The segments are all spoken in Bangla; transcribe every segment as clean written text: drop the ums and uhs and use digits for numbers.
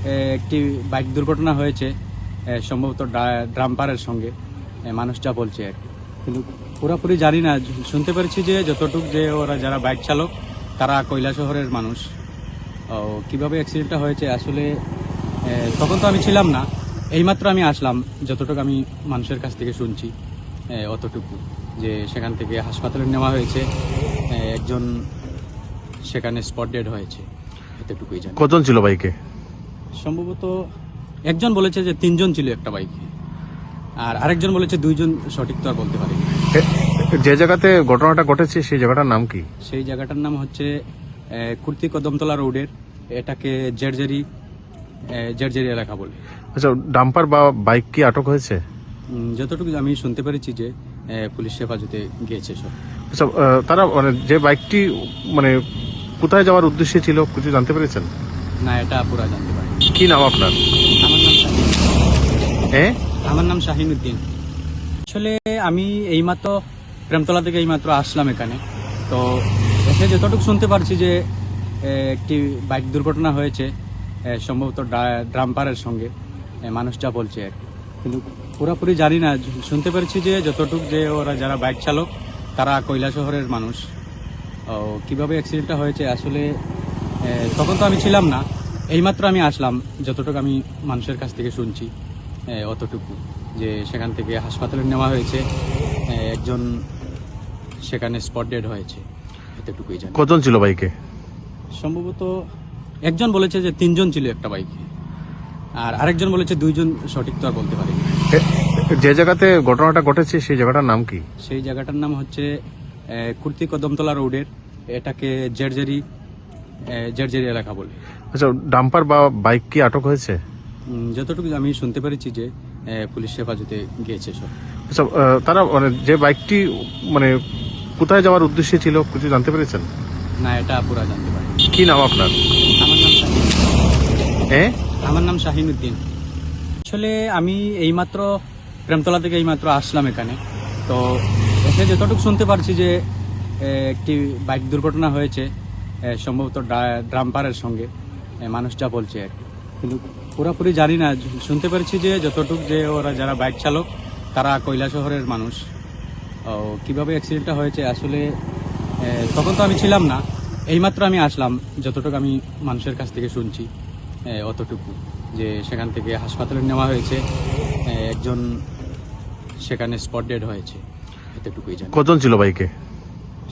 একটি বাইক দুর্ঘটনা হয়েছে, সম্ভবত ড্রাম্পারের সঙ্গে, মানুষটা বলছে আর কি। কিন্তু পুরোপুরি জানি না, শুনতে পেরেছি যে যতটুকু যে ওরা যারা বাইক চালক তারা কৈলাসহরের মানুষ। কিভাবে অ্যাক্সিডেন্টটা হয়েছে আসলে তখন তো আমি ছিলাম না, এইমাত্র আমি আসলাম। যতটুকু আমি মানুষের কাছ থেকে শুনছি অতটুকু, যে সেখান থেকে হাসপাতালে নেওয়া হয়েছে, একজন সেখানে স্পট ডেড হয়েছে, এতটুকুই জানি। কজন ছিল বাইকে? সম্ভবত একজন বলেছে যে 3জন ছিল একটা বাইকে, আর আরেকজন বলেছে 2জন, সঠিক তো আর বলতে পারি না। যে জায়গাতে ঘটনাটা ঘটেছে সেই জায়গাটার নাম কি? সেই জায়গাটার নাম হচ্ছে কুর্তি কদমতলা রোডের, এটাকে জেরজেরি এলাকা বলে। আচ্ছা, ডাম্পার বা বাইক কি আটক হয়েছে? যতটুকু আমি শুনতে পেরেছি যে পুলিশ হেফাজতে গিয়েছে সব। আচ্ছা, তারা মানে যে বাইকটি মানে কোথায় যাওয়ার উদ্দেশ্যে ছিল কিছু জানতে পেরেছেন? না, এটা পুরা জানতে পারি। কি নাম আপনার? আমার নাম হ্যাঁ, আমার নাম শাহিনুদ্দিন। আসলে আমি এইমাত্র প্রেমতলা থেকে এইমাত্র আসলাম এখানে। তো এসে যতটুকু শুনতে পারছি যে একটি বাইক দুর্ঘটনা হয়েছে, সম্ভবত ড্রাম্পারের সঙ্গে, মানুষটা বলছে আর কি। কিন্তু পুরোপুরি জানি না, শুনতে পেরেছি যে যতটুকু যে ওরা যারা বাইক চালক তারা কৈলাসহরের মানুষ। কিভাবে অ্যাক্সিডেন্টটা হয়েছে আসলে তখন তো আমি ছিলাম না, এইমাত্র আমি আসলাম। যতটুকু আমি মানুষের কাছ থেকে শুনছি অতটুকু, যে সেখান থেকে হাসপাতালে নেওয়া হয়েছে, একজন সেখানে স্পট ডেড হয়েছে, এতটুকুই জানি। কজন ছিল বাইকে? সম্ভবত একজন বলেছে যে 3জন ছিল একটা বাইকে, আর আরেকজন বলেছে 2জন, সঠিক তো আর বলতে পারি না। যে জায়গাতে ঘটনাটা ঘটেছে সেই জায়গাটার নাম কি? সেই জায়গাটার নাম হচ্ছে কুর্তি কদমতলা রোডের, এটাকে জেরজেরি এলাকা বলে। আচ্ছা, ডাম্পার বা বাইক কি আটক হয়েছে? যতটুকু আমি শুনতে পেরেছি যে পুলিশ হেফাজতে গিয়েছে সব। আচ্ছা, তারা মানে যে বাইকটি মানে কোথায় যাওয়ার উদ্দেশ্যে ছিল কিছু জানতে পেরেছেন? না, এটা পুরা জানতে পারি। কি নাম আপনার? আমার নাম হ্যাঁ, আমার নাম শাহিনুদ্দিন। আসলে আমি এইমাত্র প্রেমতলা থেকে এইমাত্র আসলাম এখানে। তো এসে যতটুকু শুনতে পারছি যে একটি বাইক দুর্ঘটনা হয়েছে, সম্ভবত ড্রাম্পারের সঙ্গে, মানুষটা বলছে আর কি। কিন্তু পুরোপুরি জানি না, শুনতে পেরেছি যে যতটুকু যে ওরা যারা বাইক চালক তারা কৈলাসহরের মানুষ। কিভাবে অ্যাক্সিডেন্টটা হয়েছে আসলে তখন তো আমি ছিলাম না, এইমাত্র আমি আসলাম। যতটুকু আমি মানুষের কাছ থেকে শুনছি অতটুকু, যে সেখান থেকে হাসপাতালে নেওয়া হয়েছে, একজন সেখানে স্পট ডেড হয়েছে, এতটুকুই জানি। কজন ছিল বাইকে?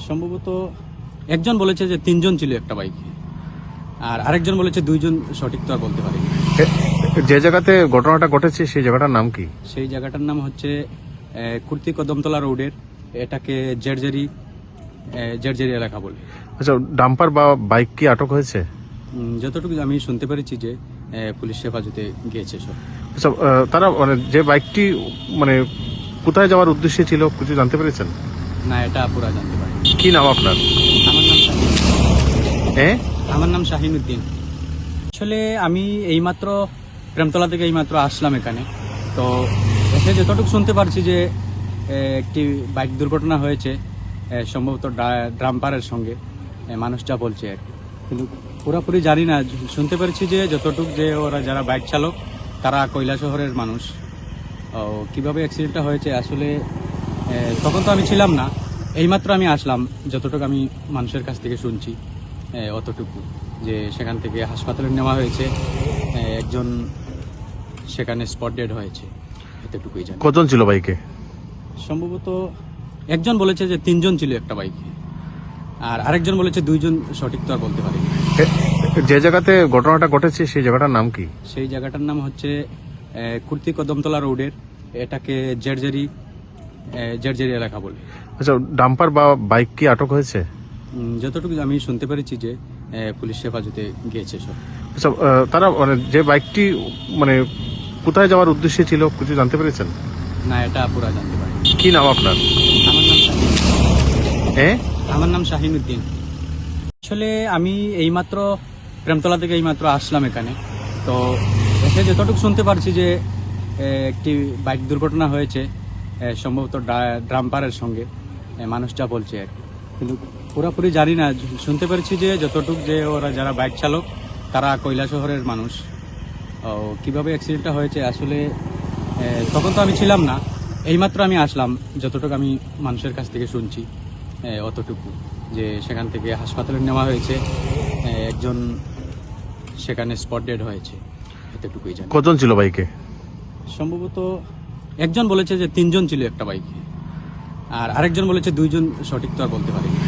সম্ভবত একজন বলেছে যে 3জন ছিল একটা বাইকে, আর আরেকজন বলেছে 2জন, সঠিক তো আর বলতে পারি না। যে জায়গাতে ঘটনাটা ঘটেছে সেই জায়গাটার নাম কি? সেই জায়গাটার নাম হচ্ছে কুর্তি কদমতলা রোডের, এটাকে জেরজেরি এলাকা বলে। আচ্ছা, ডাম্পার বা বাইক কি আটক হয়েছে? যতটুকু আমি শুনতে পেরেছি যে পুলিশ হেফাজতে গিয়েছে সব। আচ্ছা, তারা মানে যে বাইকটি মানে কোথায় যাওয়ার উদ্দেশ্যে ছিল কিছু জানতে পেরেছেন? না, এটা পুরা জানতে পারি। কি নাম আপনার? আমার নাম হ্যাঁ, আমার নাম শাহিনুদ্দিন। আসলে আমি এইমাত্র প্রেমতলা থেকে এইমাত্র আসলাম এখানে। তো এসে যতটুকু শুনতে পারছি যে একটি বাইক দুর্ঘটনা হয়েছে, সম্ভবত ড্রাম্পারের সঙ্গে, মানুষটা বলছে আর কি। কিন্তু পুরোপুরি জানি না, শুনতে পেরেছি যে যতটুকু যে ওরা যারা বাইক চালক তারা কৈলাসহরের মানুষ। কিভাবে অ্যাক্সিডেন্টটা হয়েছে আসলে তখন তো আমি ছিলাম না, এইমাত্র আমি আসলাম। যতটুকু আমি মানুষের কাছ থেকে শুনছি অতটুকু, যে সেখান থেকে হাসপাতালে নেওয়া হয়েছে, একজন সেখানে স্পট ডেড হয়েছে, এতটুকুই জানি। কজন ছিল বাইকে? সম্ভবত একজন বলেছে যে 3জন ছিল একটা বাইকে, আর আরেকজন বলেছে 2জন, সঠিক তো আর বলতে পারি না। যে জায়গাতে ঘটনাটা ঘটেছে সেই জায়গাটার নাম কি? সেই জায়গাটার নাম হচ্ছে কুর্তি কদমতলা রোডের, এটাকে জেরজেরি এলাকা বলে। আচ্ছা, ডাম্পার বা বাইক কি আটক হয়েছে? যতটুকু আমি শুনতে পেরেছি যে পুলিশ হেফাজতে গিয়েছে সব। আচ্ছা, তারা মানে যে বাইকটি মানে কোথায় যাওয়ার উদ্দেশ্যে ছিল কিছু জানতে পেরেছেন? না, এটা পুরা জানতে পারি। কি নাম আপনার? আমার নাম হ্যাঁ, আমার নাম শাহিনুদ্দিন। আসলে আমি এইমাত্র প্রেমতলা থেকে এইমাত্র আসলাম এখানে। তো এসে যতটুকু শুনতে পারছি যে একটি বাইক দুর্ঘটনা হয়েছে, সম্ভবত ড্রাম্পারের সঙ্গে, মানুষটা বলছে আর কি। কিন্তু পুরোপুরি জানি না, শুনতে পেরেছি যে যতটুকু যে ওরা যারা বাইক চালক তারা কৈলাসহরের মানুষ। কিভাবে অ্যাক্সিডেন্টটা হয়েছে আসলে তখন তো আমি ছিলাম না, এইমাত্র আমি আসলাম, যতটুকু আমি মানুষের কাছ থেকে শুনছি অতটুকু, যে সেখান থেকে হাসপাতালে নেওয়া হয়েছে, একজন সেখানে স্পট ডেড হয়েছে, এতটুকুই জানি। কজন ছিল বাইকে? সম্ভবত একজন বলেছে যে 3 জন ছিল একটা বাইকে, আর আরেকজন বলেছে 2 জন, সঠিক তো আর বলতে পারি না।